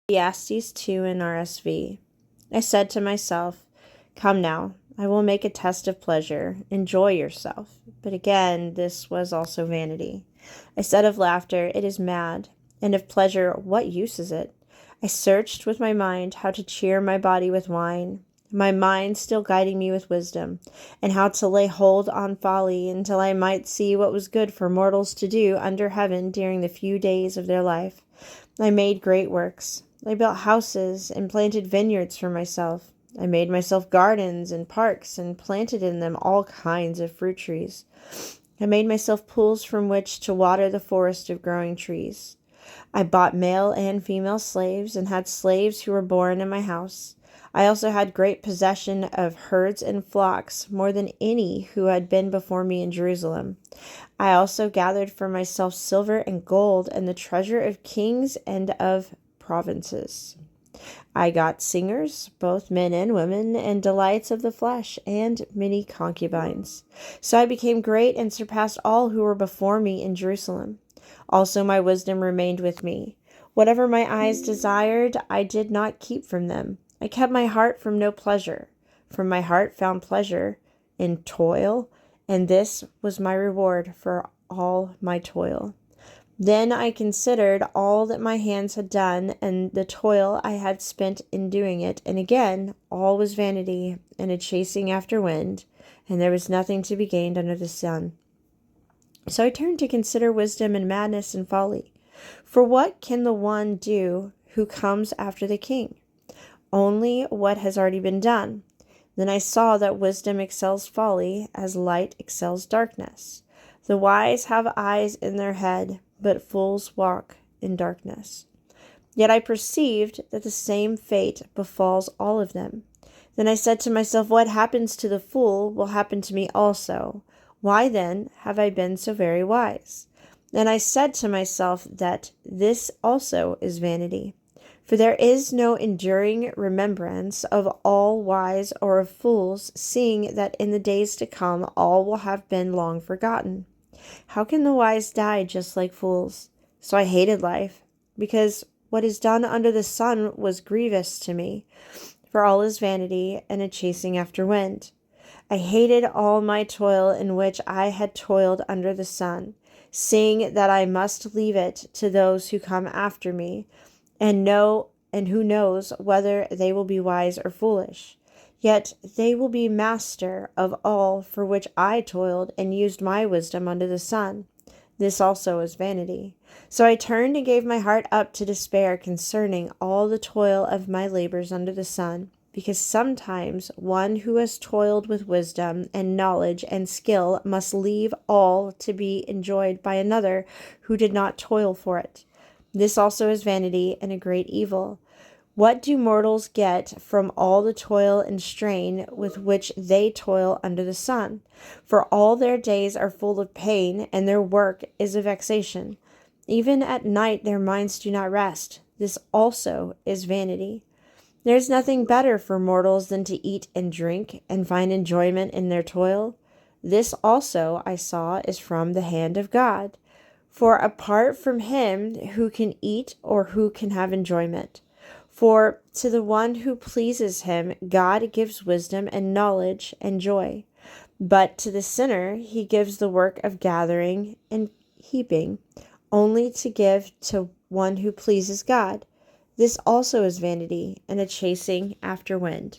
Ecclesiastes 2 in RSV. I said to myself, "Come now, I will make a test of pleasure. Enjoy yourself." But again, this was also vanity. I said of laughter, "It is mad." And of pleasure, what use is it? I searched with my mind how to cheer my body with wine, my mind still guiding me with wisdom, and how to lay hold on folly until I might see what was good for mortals to do under heaven during the few days of their life. I made great works. I built houses and planted vineyards for myself. I made myself gardens and parks and planted in them all kinds of fruit trees. I made myself pools from which to water the forest of growing trees. I bought male and female slaves and had slaves who were born in my house. I also had great possession of herds and flocks, more than any who had been before me in Jerusalem. I also gathered for myself silver and gold and the treasure of kings and of provinces. I got singers, both men and women, and delights of the flesh, and many concubines. So I became great and surpassed all who were before me in Jerusalem. Also my wisdom remained with me. Whatever my eyes desired, I did not keep from them. I kept my heart from no pleasure. For my heart found pleasure in toil, and this was my reward for all my toil. Then I considered all that my hands had done, and the toil I had spent in doing it, and again all was vanity and a chasing after wind, and there was nothing to be gained under the sun. So I turned to consider wisdom and madness and folly. For what can the one do who comes after the king? Only what has already been done. Then I saw that wisdom excels folly, as light excels darkness. The wise have eyes in their head, but fools walk in darkness. Yet I perceived that the same fate befalls all of them. Then I said to myself, "What happens to the fool will happen to me also. Why then have I been so very wise?" And I said to myself that this also is vanity. For there is no enduring remembrance of all wise or of fools, seeing that in the days to come all will have been long forgotten. How can the wise die just like fools? So I hated life, because what is done under the sun was grievous to me, for all is vanity and a chasing after wind. I hated all my toil in which I had toiled under the sun, seeing that I must leave it to those who come after me, and who knows whether they will be wise or foolish. Yet they will be master of all for which I toiled and used my wisdom under the sun. This also is vanity. So I turned and gave my heart up to despair concerning all the toil of my labors under the sun, because sometimes one who has toiled with wisdom and knowledge and skill must leave all to be enjoyed by another who did not toil for it. This also is vanity and a great evil. What do mortals get from all the toil and strain with which they toil under the sun? For all their days are full of pain, and their work is a vexation. Even at night their minds do not rest. This also is vanity. There is nothing better for mortals than to eat and drink, and find enjoyment in their toil. This also, I saw, is from the hand of God. For apart from him, who can eat or who can have enjoyment? For to the one who pleases him, God gives wisdom and knowledge and joy. But to the sinner, he gives the work of gathering and heaping, only to give to one who pleases God. This also is vanity and a chasing after wind.